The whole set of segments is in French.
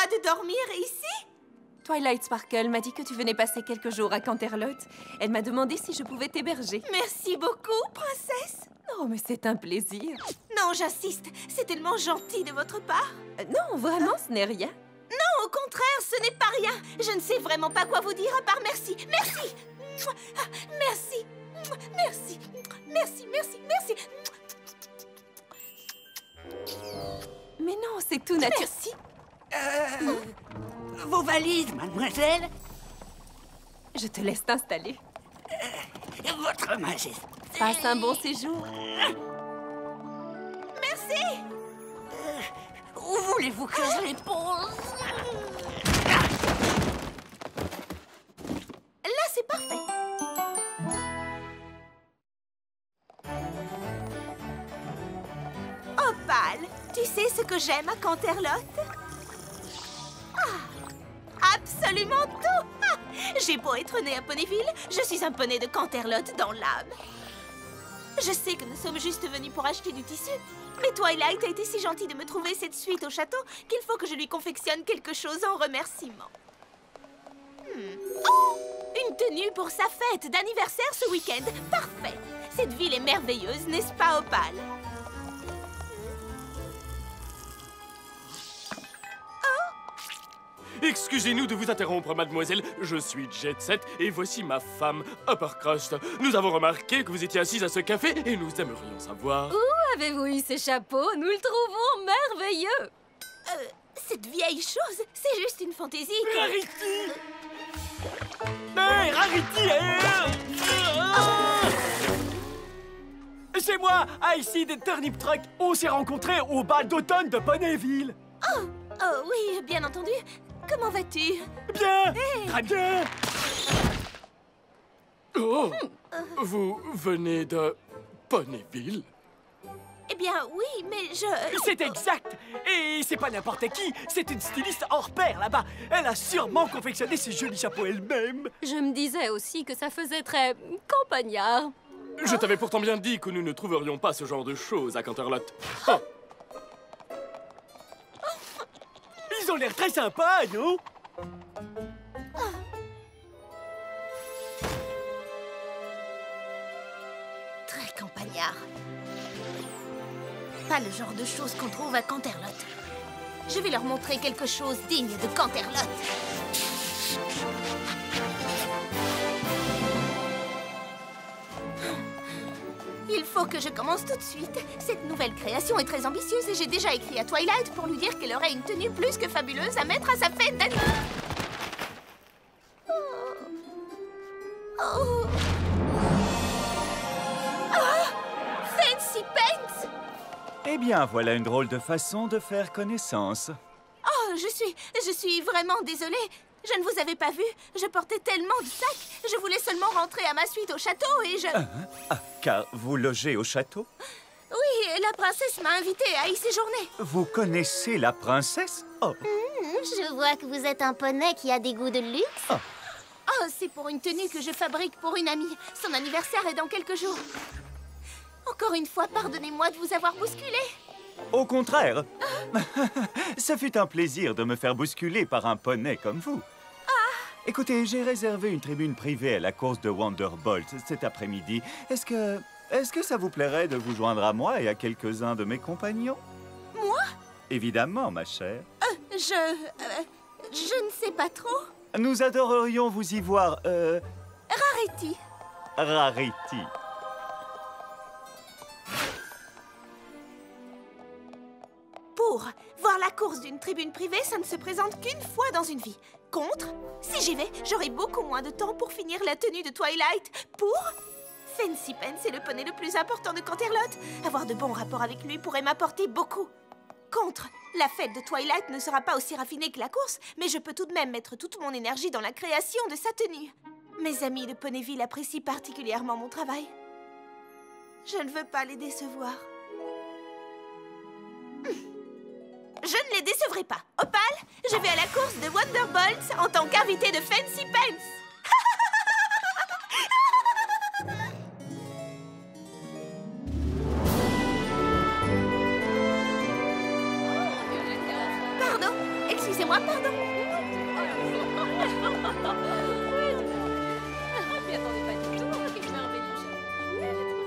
droit de dormir ici? Twilight Sparkle m'a dit que tu venais passer quelques jours à Canterlot. Elle m'a demandé si je pouvais t'héberger. Merci beaucoup, princesse. Oh, mais c'est un plaisir. Non, j'insiste, c'est tellement gentil de votre part. Non, vraiment, ce n'est rien. Non, au contraire, ce n'est pas rien. Je ne sais vraiment pas quoi vous dire à part merci. Merci. Merci. Merci. Merci, merci, merci. Mais non, c'est tout naturel. Merci. Vos valises, mademoiselle? Je te laisse t'installer. Votre majesté. Passe un bon séjour. Merci. Où voulez-vous que je les pose? Là, c'est parfait. Opale, tu sais ce que j'aime à Canterlot? Absolument tout! J'ai beau être née à Ponyville, je suis un poney de Canterlot dans l'âme. Je sais que nous sommes juste venus pour acheter du tissu, mais Twilight a été si gentille de me trouver cette suite au château qu'il faut que je lui confectionne quelque chose en remerciement. Oh! Une tenue pour sa fête d'anniversaire ce week-end. Parfait! Cette ville est merveilleuse, n'est-ce pas, Opale? Excusez-nous de vous interrompre, mademoiselle. Je suis Jet Set et voici ma femme, Uppercrust. Nous avons remarqué que vous étiez assise à ce café et nous aimerions savoir... Où avez-vous eu ces chapeaux? Nous le trouvons merveilleux. Cette vieille chose, c'est juste une fantaisie. Rarity! Hey, Rarity! C'est moi, Icy des Turnip Truck. On s'est rencontrés au bal d'automne de Ponyville. Oh oui, bien entendu. Comment vas-tu? Bien! Très bien! Oh! Vous venez de Ponyville? Eh bien, oui, mais je... C'est exact! Et c'est pas n'importe qui, c'est une styliste hors pair là-bas. Elle a sûrement confectionné ces jolis chapeaux elle-même. Je me disais aussi que ça faisait très campagnard. Je t'avais pourtant bien dit que nous ne trouverions pas ce genre de choses à Canterlot. Oh. Ils ont l'air très sympas, non? Très campagnard. Pas le genre de choses qu'on trouve à Canterlot. Je vais leur montrer quelque chose digne de Canterlot. Il faut que je commence tout de suite. Cette nouvelle création est très ambitieuse et j'ai déjà écrit à Twilight pour lui dire qu'elle aurait une tenue plus que fabuleuse à mettre à sa fête d'anniversaire. Oh. Fancy Pants! Eh bien, voilà une drôle de façon de faire connaissance. Oh, je suis vraiment désolée. Je ne vous avais pas vu. Je portais tellement de sacs. Je voulais seulement rentrer à ma suite au château et je... Car vous logez au château? Oui, la princesse m'a invitée à y séjourner. Vous connaissez la princesse? Oh, Je vois que vous êtes un poney qui a des goûts de luxe. Oh, c'est pour une tenue que je fabrique pour une amie. Son anniversaire est dans quelques jours. Encore une fois, pardonnez-moi de vous avoir bousculé. au contraire. Ça fut un plaisir de me faire bousculer par un poney comme vous. Écoutez, j'ai réservé une tribune privée à la course de Wonderbolt cet après-midi. Est-ce que ça vous plairait de vous joindre à moi et à quelques-uns de mes compagnons? Moi? Évidemment, ma chère. Je ne sais pas trop. Nous adorerions vous y voir, Rarity. Rarity. Pour voir la course d'une tribune privée, ça ne se présente qu'une fois dans une vie. Contre, si j'y vais, j'aurai beaucoup moins de temps pour finir la tenue de Twilight. Pour, Fancy Pants est le poney le plus important de Canterlot. Avoir de bons rapports avec lui pourrait m'apporter beaucoup. Contre, la fête de Twilight ne sera pas aussi raffinée que la course, mais je peux tout de même mettre toute mon énergie dans la création de sa tenue. Mes amis de Ponyville apprécient particulièrement mon travail. Je ne veux pas les décevoir. Je ne les décevrai pas. Opale, je vais à la course de Wonderbolt en tant qu'invité de Fancy Pants. Pardon, excusez-moi. moi, pardon.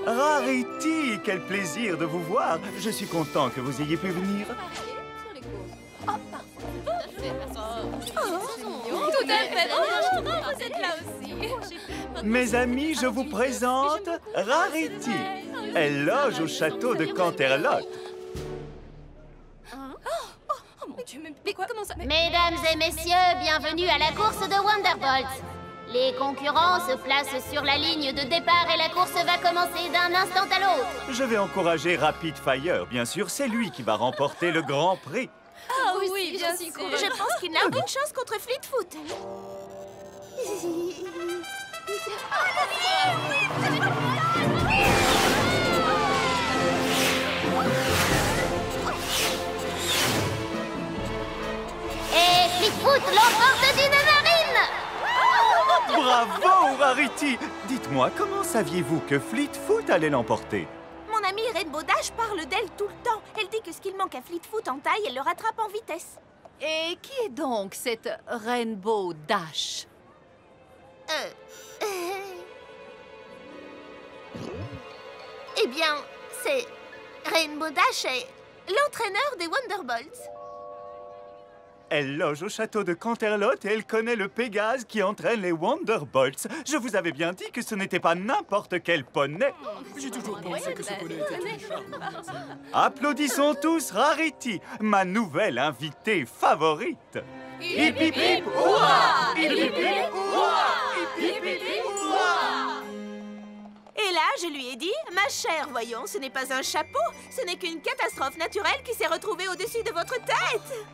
Rarity, quel plaisir de vous voir. Je suis content que vous ayez pu venir. Tout à fait. Oh, vous êtes là aussi. Mes amis, je vous présente Rarity. Elle loge au château de Canterlot. Oh mon Dieu, mais quoi? Comment ça? Mesdames et messieurs, bienvenue à la course de Wonderbolt. Les concurrents se placent sur la ligne de départ et la course va commencer d'un instant à l'autre. Je vais encourager Rapid Fire, bien sûr. C'est lui qui va remporter le Grand Prix. Ah oui, bien sûr. Je pense qu'il n'a aucune chance contre Fleetfoot. Et Fleetfoot l'emporte d'une narine. Bravo, Rarity. Dites-moi, comment saviez-vous que Fleetfoot allait l'emporter? Mon amie Rainbow Dash parle d'elle tout le temps. Elle dit que ce qu'il manque à Fleetfoot en taille, elle le rattrape en vitesse. Et qui est donc cette Rainbow Dash? Eh bien, c'est... Rainbow Dash est l'entraîneur des Wonderbolts. Elle loge au château de Canterlot et elle connaît le Pégase qui entraîne les Wonderbolts. Je vous avais bien dit que ce n'était pas n'importe quel poney. J'ai toujours pensé que ce poney était une charme. Applaudissons tous Rarity, ma nouvelle invitée favorite. Hip hip hip, hurrah! Hip hip hip, hurrah! Hip hip hip, hurrah! Et là, je lui ai dit, ma chère, voyons, ce n'est pas un chapeau, ce n'est qu'une catastrophe naturelle qui s'est retrouvée au-dessus de votre tête.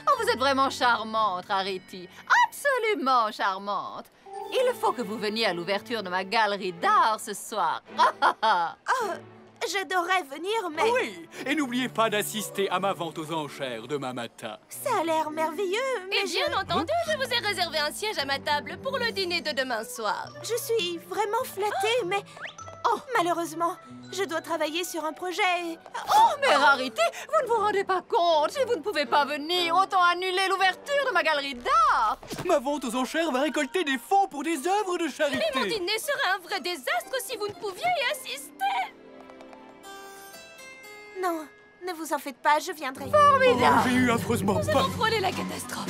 Oh, vous êtes vraiment charmante, Rarity. Absolument charmante. Il faut que vous veniez à l'ouverture de ma galerie d'art ce soir. J'adorerais venir, mais Oui, et n'oubliez pas d'assister à ma vente aux enchères demain matin. ça a l'air merveilleux, mais Et bien entendu, je vous ai réservé un siège à ma table pour le dîner de demain soir. je suis vraiment flattée, mais... Oh, malheureusement, je dois travailler sur un projet... Oh, mais Rarity, vous ne vous rendez pas compte. Si vous ne pouvez pas venir, autant annuler l'ouverture de ma galerie d'art. Ma vente aux enchères va récolter des fonds pour des œuvres de Et mon charité. dîner serait un vrai désastre si vous ne pouviez y assister. Non, ne vous en faites pas, je viendrai. Oh, j'ai eu affreusement Nous peur. allons frôler la catastrophe.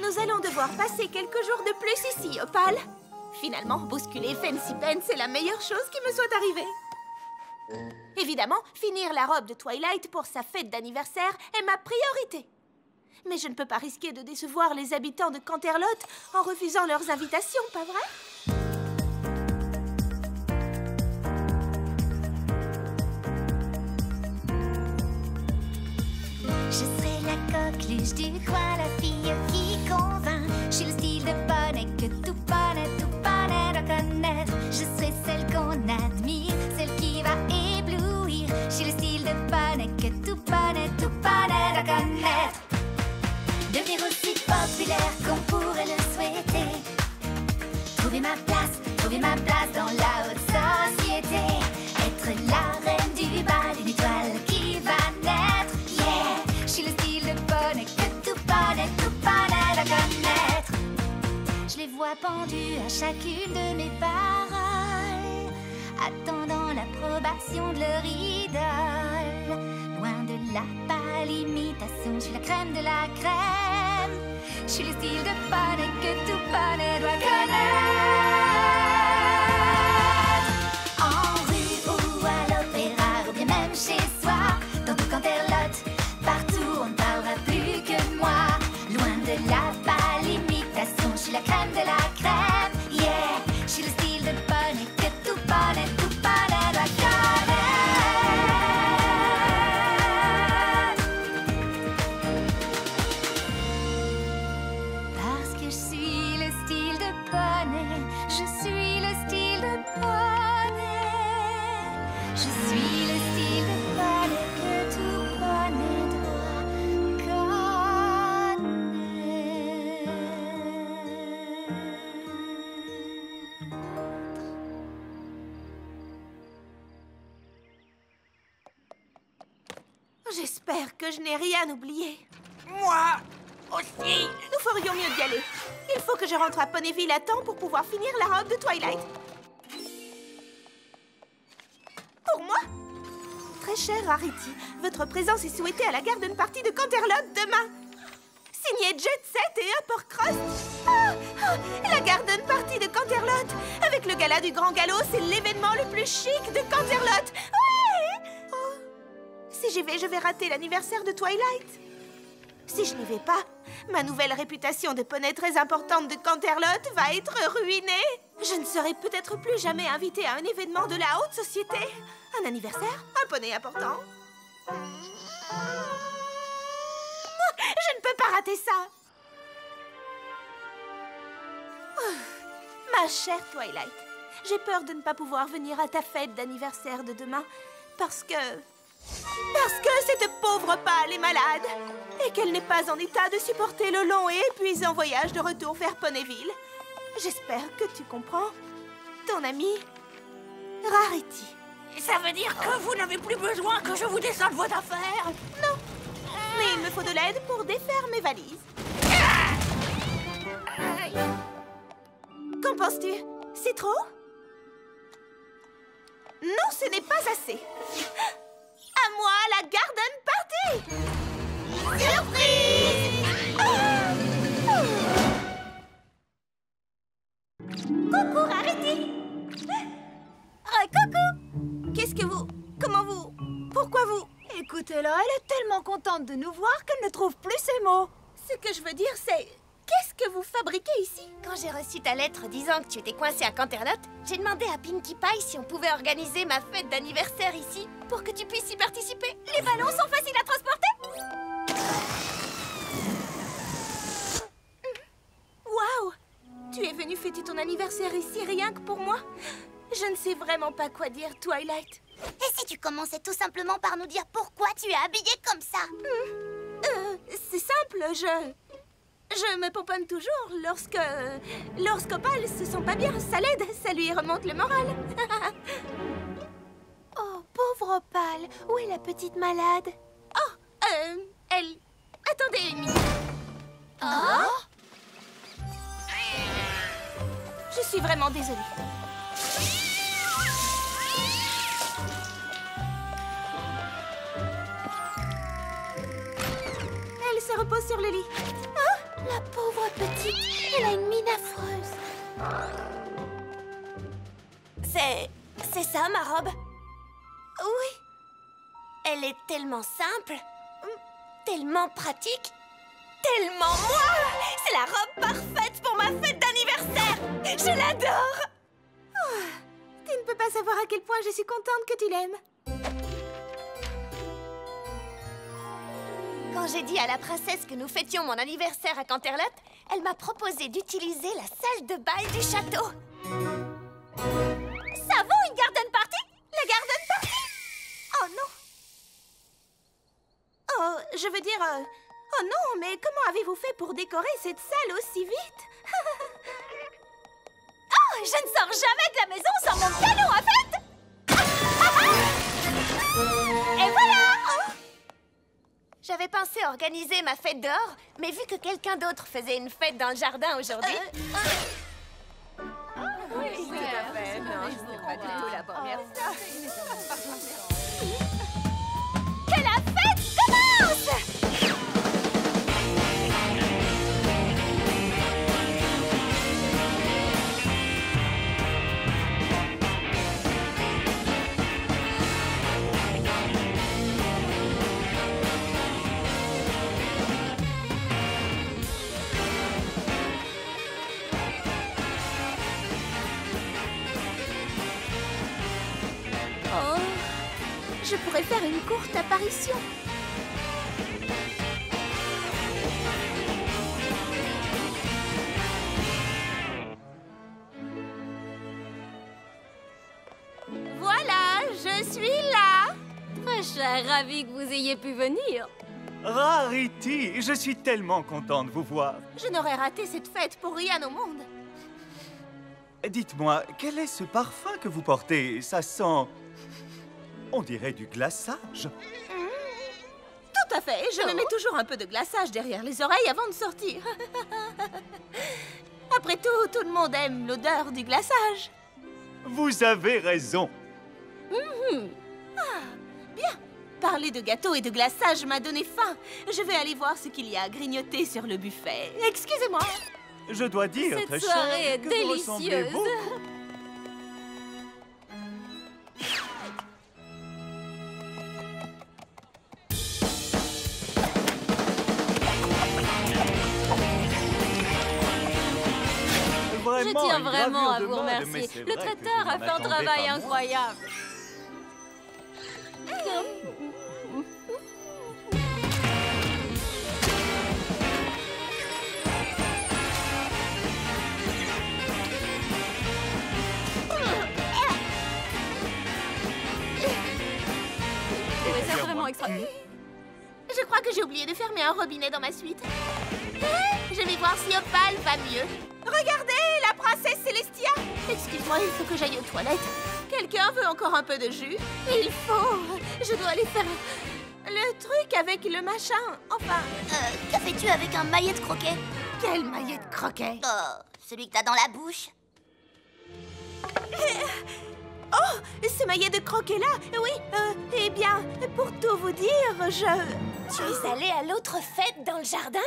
Nous allons devoir passer quelques jours de plus ici, Opal. Finalement, bousculer Fancy Pen, c'est la meilleure chose qui me soit arrivée. Évidemment, finir la robe de Twilight pour sa fête d'anniversaire est ma priorité. Mais je ne peux pas risquer de décevoir les habitants de Canterlot en refusant leurs invitations, pas vrai? Je serai la coqueluche du coin, la fille qui convainc. Je suis le style de bonnet que tout bonnet doit connaître. Je serai celle qu'on admire, celle qui va éblouir. Je suis le style de bonnet que tout bonnet doit connaître. Devenir aussi populaire qu'on pourrait le souhaiter. Trouver ma place dans la haute société. Être la reine du bal, une étoile qui va naître. Yeah, je suis le style de bonnet que tout bonnet doit connaître. Je les vois pendus à chacune de mes paroles, attendant l'approbation de leur idole. Loin de la pâle imitation, je suis la crème de la crème. Je suis le style de bonnet que tout bonnet doit connaître. En rue ou à l'opéra, ou bien même chez soi, dans tout Canterlot, partout on ne parlera plus que moi. Loin de la pâle imitation, je suis la crème de la crème. Yeah, je suis le style de bonnet que tout bonnet doit connaître. Parce que je suis le style de bonnet J'espère que je n'ai rien oublié. Moi aussi. Nous ferions mieux d'y aller. Il faut que je rentre à Ponyville à temps pour pouvoir finir la robe de Twilight. Pour moi? Très cher Rarity, votre présence est souhaitée à la garden party de Canterlot demain. Signé Jet Set et Uppercrust. La garden party de Canterlot. Avec le gala du Grand Galop, c'est l'événement le plus chic de Canterlot. Ouais! Oh. Si j'y vais, je vais rater l'anniversaire de Twilight. Si je n'y vais pas, ma nouvelle réputation de poney très importante de Canterlot va être ruinée. Je ne serai peut-être plus jamais invitée à un événement de la haute société. Un anniversaire, un poney important. Je ne peux pas rater ça. Ma chère Twilight, j'ai peur de ne pas pouvoir venir à ta fête d'anniversaire de demain parce que cette pauvre pâle est malade et qu'elle n'est pas en état de supporter le long et épuisant voyage de retour vers Ponyville. J'espère que tu comprends. Ton ami, Rarity. Ça veut dire que vous n'avez plus besoin que je vous descende vos affaires? Non, mais il me faut de l'aide pour défaire mes valises. Qu'en penses-tu? C'est trop? Non, ce n'est pas assez. À moi, la garden party! Surprise! Coucou, Rarity! Coucou! Qu'est-ce que vous... Comment vous... Pourquoi vous... Écoutez-la, elle est tellement contente de nous voir qu'elle ne trouve plus ses mots. Ce que je veux dire, c'est... Qu'est-ce que vous fabriquez ici? Quand j'ai reçu ta lettre disant que tu étais coincée à Canterlot, j'ai demandé à Pinkie Pie si on pouvait organiser ma fête d'anniversaire ici pour que tu puisses y participer. Les ballons sont faciles à transporter. Waouh! Tu es venue fêter ton anniversaire ici rien que pour moi? Je ne sais vraiment pas quoi dire, Twilight. Et si tu commençais tout simplement par nous dire pourquoi tu es habillée comme ça? C'est simple, je me pomponne toujours lorsqu'Opal se sent pas bien. Ça l'aide, ça lui remonte le moral. Oh, pauvre Opal, où est la petite malade? Oh, elle... Attendez une minute. Je suis vraiment désolée. Elle se repose sur le lit. La pauvre petite, elle a une mine affreuse. C'est ça, ma robe? Oui. Elle est tellement simple, tellement pratique, tellement moi. C'est la robe parfaite pour ma fête d'anniversaire. Je l'adore. Tu ne peux pas savoir à quel point je suis contente que tu l'aimes. Quand j'ai dit à la princesse que nous fêtions mon anniversaire à Canterlot, elle m'a proposé d'utiliser la salle de bal du château. Ça vaut une garden party? La garden party? Oh non! Oh, je veux dire... oh non, mais comment avez-vous fait pour décorer cette salle aussi vite? Oh, je ne sors jamais de la maison sans mon cadeau à fête! Et voilà! J'avais pensé organiser ma fête dehors, mais vu que quelqu'un d'autre faisait une fête dans le jardin aujourd'hui... Oui, tout à fait. Non, je ne pas du tout la première fois. Que la fête commence! Je pourrais faire une courte apparition. Voilà, je suis là. Très cher, ravi que vous ayez pu venir. Rarity, je suis tellement content de vous voir. Je n'aurais raté cette fête pour rien au monde. Dites-moi, quel est ce parfum que vous portez? Ça sent... on dirait du glaçage. Tout à fait. Je me mets toujours un peu de glaçage derrière les oreilles avant de sortir. Après tout, tout le monde aime l'odeur du glaçage. Vous avez raison. Bien. Parler de gâteau et de glaçage m'a donné faim. Je vais aller voir ce qu'il y a à grignoter sur le buffet. Excusez-moi. Je dois dire, Cette très soirée cher, est que vous ressemblez délicieuse. beaucoup. Je tiens une vraiment à gravure de vous mode, mais remercier. c'est Le vrai que traiteur vous a n'en fait un attendez travail pas moins. incroyable. Vous trouvez ça vraiment extra... Je crois que j'ai oublié de fermer un robinet dans ma suite. Je vais voir si Opal va mieux. Regardez, la princesse Célestia. Excuse-moi, il faut que j'aille aux toilettes. Quelqu'un veut encore un peu de jus? Il faut. Je dois aller faire le truc avec le machin. Enfin, Que fais-tu avec un maillet de croquet? quel maillet de croquet. Oh, celui que t'as dans la bouche. Oh, ce maillet de croquet-là. Oui, eh bien, pour tout vous dire, Tu es allé à l'autre fête dans le jardin?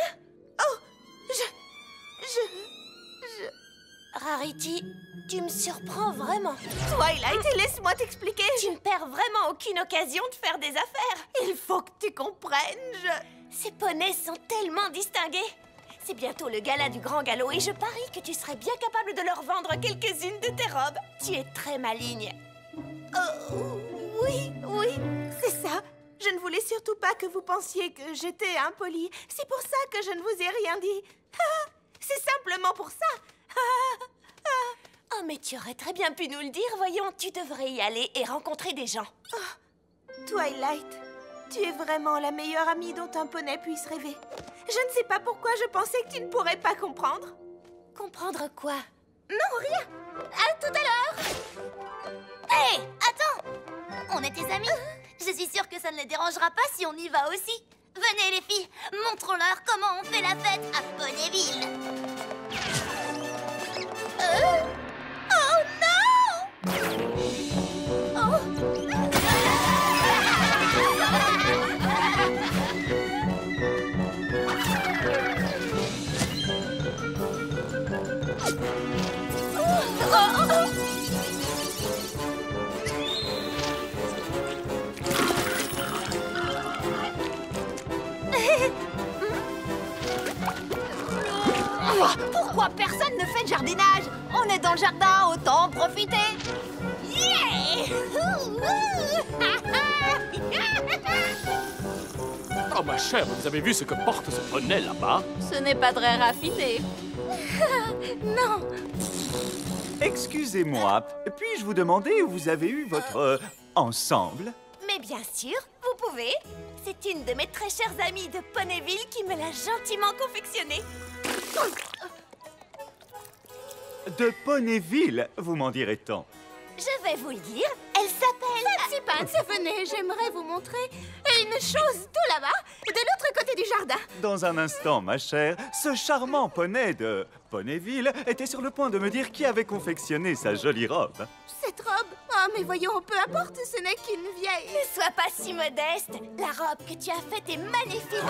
Oh, Rarity, tu me surprends vraiment. Twilight, laisse-moi t'expliquer. Tu ne perds vraiment aucune occasion de faire des affaires. Il faut que tu comprennes. Ces poneys sont tellement distingués. C'est bientôt le gala du grand galop et je parie que tu serais bien capable de leur vendre quelques-unes de tes robes. Tu es très maligne. Oui, c'est ça. Je ne voulais surtout pas que vous pensiez que j'étais impolie. C'est pour ça que je ne vous ai rien dit. C'est simplement pour ça. Oh, mais tu aurais très bien pu nous le dire. Voyons, tu devrais y aller et rencontrer des gens. Twilight, tu es vraiment la meilleure amie dont un poney puisse rêver. Je ne sais pas pourquoi je pensais que tu ne pourrais pas comprendre. Comprendre quoi? Non, rien. À tout à l'heure. Hé, attends! On est tes amis. Je suis sûre que ça ne les dérangera pas si on y va aussi. Venez les filles, montrons-leur comment on fait la fête à Ponyville. Oh non! Pourquoi personne ne fait de jardinage? On est dans le jardin, autant en profiter. Oh ma chère, vous avez vu ce que porte ce poney là-bas? Ce n'est pas très raffiné. Excusez-moi, puis-je vous demander où vous avez eu votre ensemble? Mais bien sûr, vous pouvez. C'est une de mes très chères amies de Ponyville qui me l'a gentiment confectionné. De Ponyville, vous m'en direz tant. Je vais vous le dire, elle s'appelle... Fancy Pants, venez, j'aimerais vous montrer une chose tout là-bas, de l'autre côté du jardin. Dans un instant, ma chère, ce charmant poney de Ponyville était sur le point de me dire qui avait confectionné sa jolie robe. Cette robe, oh mais voyons, peu importe, ce n'est qu'une vieille. Ne sois pas si modeste. La robe que tu as faite est magnifique.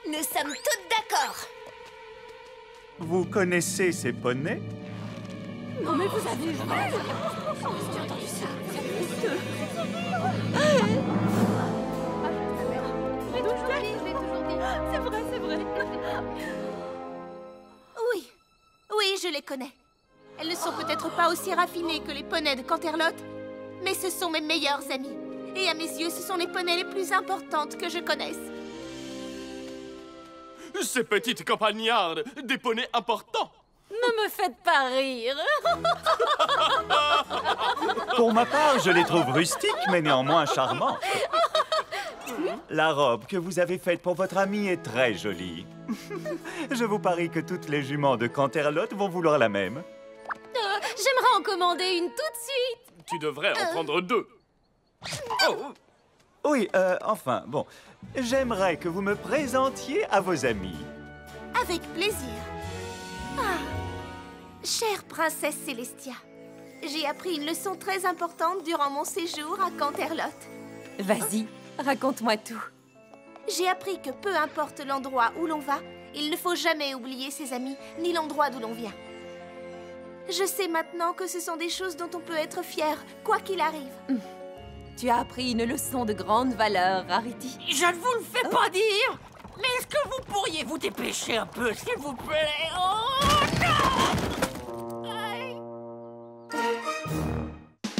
Nous sommes toutes d'accord. Vous connaissez ces poneys? Non mais vous avez vu? C'est vrai, c'est vrai. Oui, oui, je les connais. Elles ne sont peut-être pas aussi raffinées que les poneys de Canterlot, mais ce sont mes meilleures amies. Et à mes yeux, ce sont les poneys les plus importantes que je connaisse. Ces petites campagnardes, des poneys importants. Ne me faites pas rire. Pour ma part, je les trouve rustiques, mais néanmoins charmantes. La robe que vous avez faite pour votre amie est très jolie. Je vous parie que toutes les juments de Canterlot vont vouloir la même. J'aimerais en commander une tout de suite. Tu devrais en prendre deux. Oh. Oui, enfin, bon. J'aimerais que vous me présentiez à vos amis. Avec plaisir. Ah, chère princesse Célestia, j'ai appris une leçon très importante durant mon séjour à Canterlot. Vas-y, raconte-moi tout. J'ai appris que peu importe l'endroit où l'on va, il ne faut jamais oublier ses amis, ni l'endroit d'où l'on vient. Je sais maintenant que ce sont des choses dont on peut être fier, quoi qu'il arrive. Tu as appris une leçon de grande valeur, Rarity. Je ne vous le fais pas dire. Mais est-ce que vous pourriez vous dépêcher un peu, s'il vous plaît? Oh non!